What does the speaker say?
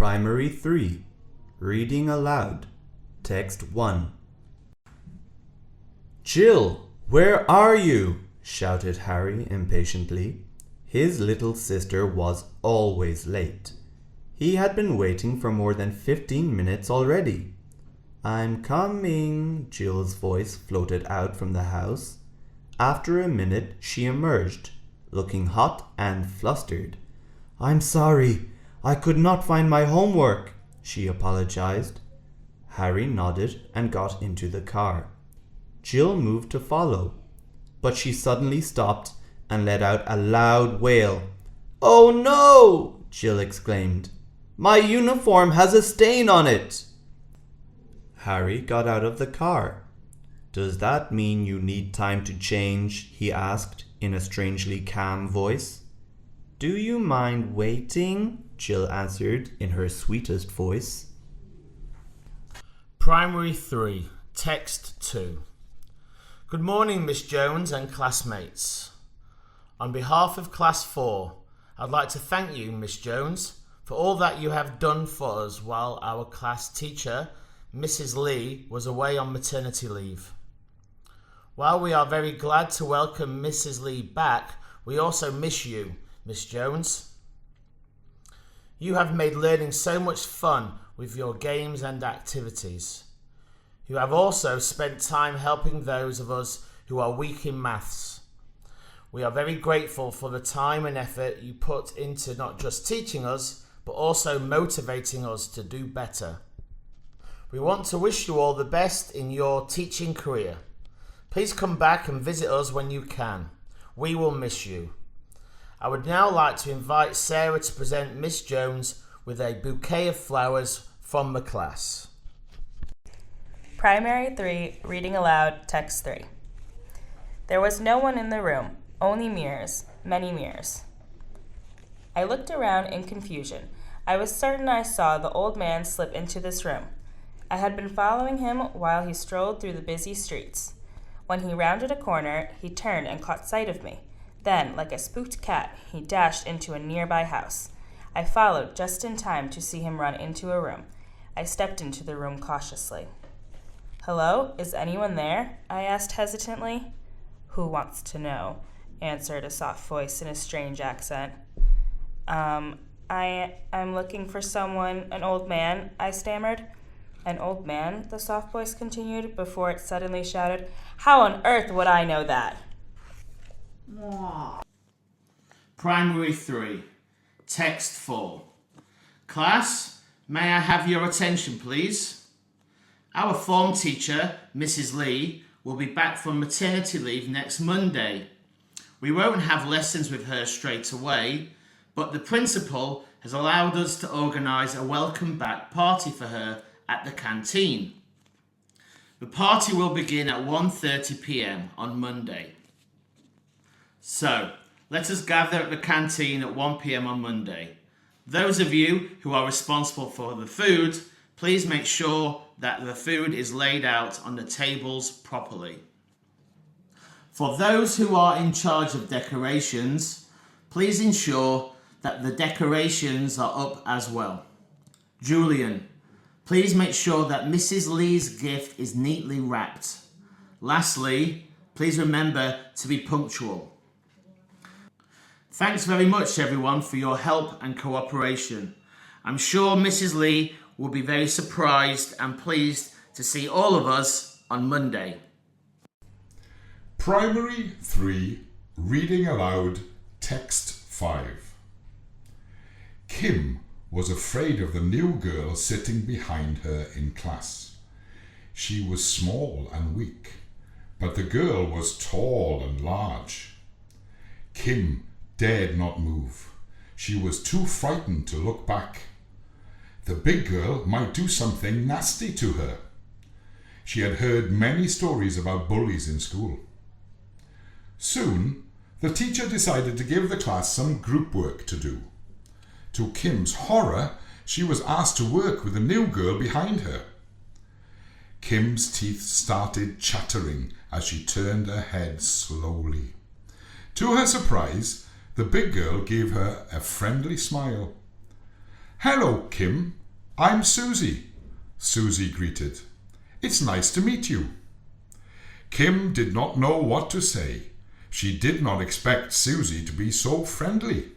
Primary 3, Reading Aloud, Text 1. "Jill, where are you?" shouted Harry impatiently. His little sister was always late. He had been waiting for more than 15 minutes already. "I'm coming," Jill's voice floated out from the house. After a minute she emerged, looking hot and flustered. "I'm sorry, I could not find my homework," she apologized. Harry nodded and got into the car. Jill moved to follow, but she suddenly stopped and let out a loud wail. "Oh no!" Jill exclaimed. "My uniform has a stain on it!" Harry got out of the car. "Does that mean you need time to change?" he asked in a strangely calm voice. "Do you mind waiting?" Jill answered in her sweetest voice. Primary 3, Text 2. Good morning, Miss Jones and classmates. On behalf of Class 4, I'd like to thank you, Miss Jones, for all that you have done for us while our class teacher, Mrs. Lee, was away on maternity leave. While we are very glad to welcome Mrs. Lee back, we also miss you, Miss Jones. You have made learning so much fun with your games and activities. You have also spent time helping those of us who are weak in maths. We are very grateful for the time and effort you put into not just teaching us, but also motivating us to do better. We want to wish you all the best in your teaching career. Please come back and visit us when you can. We will miss you. I would now like to invite Sarah to present Miss Jones with a bouquet of flowers from the class. Primary 3, Reading Aloud, Text 3. There was no one in the room, only mirrors, many mirrors. I looked around in confusion. I was certain I saw the old man slip into this room. I had been following him while he strolled through the busy streets. When he rounded a corner, he turned and caught sight of me. Then, like a spooked cat, he dashed into a nearby house. I followed just in time to see him run into a room. I stepped into the room cautiously. "Hello, is anyone there?" I asked hesitantly. "Who wants to know?" answered a soft voice in a strange accent. I'm looking for someone, an old man," I stammered. "An old man?" the soft voice continued, before it suddenly shouted, "How on earth would I know that?" Primary 3, Text 4. Class, may I have your attention, please? Our form teacher, Mrs. Lee, will be back from maternity leave next Monday. We won't have lessons with her straight away, but the principal has allowed us to organise a welcome back party for her at the canteen. The party will begin at 1:30 p.m. on Monday. So, let us gather at the canteen at 1 p.m. on Monday. Those of you who are responsible for the food, please make sure that the food is laid out on the tables properly. For those who are in charge of decorations, please ensure that the decorations are up as well. Julian, please make sure that Mrs. Lee's gift is neatly wrapped. Lastly, please remember to be punctual. Thanks very much, everyone, for your help and cooperation. I'm sure Mrs. Lee will be very surprised and pleased to see all of us on Monday. Primary 3, Reading Aloud, Text 5. Kim was afraid of the new girl sitting behind her in class. She was small and weak, but the girl was tall and large. Kim dared not move. She was too frightened to look back. The big girl might do something nasty to her. She had heard many stories about bullies in school. Soon, the teacher decided to give the class some group work to do. To Kim's horror, she was asked to work with the new girl behind her. Kim's teeth started chattering as she turned her head slowly. To her surprise, the big girl gave her a friendly smile. "Hello, Kim. I'm Susie," Susie greeted. "It's nice to meet you." Kim did not know what to say. She did not expect Susie to be so friendly.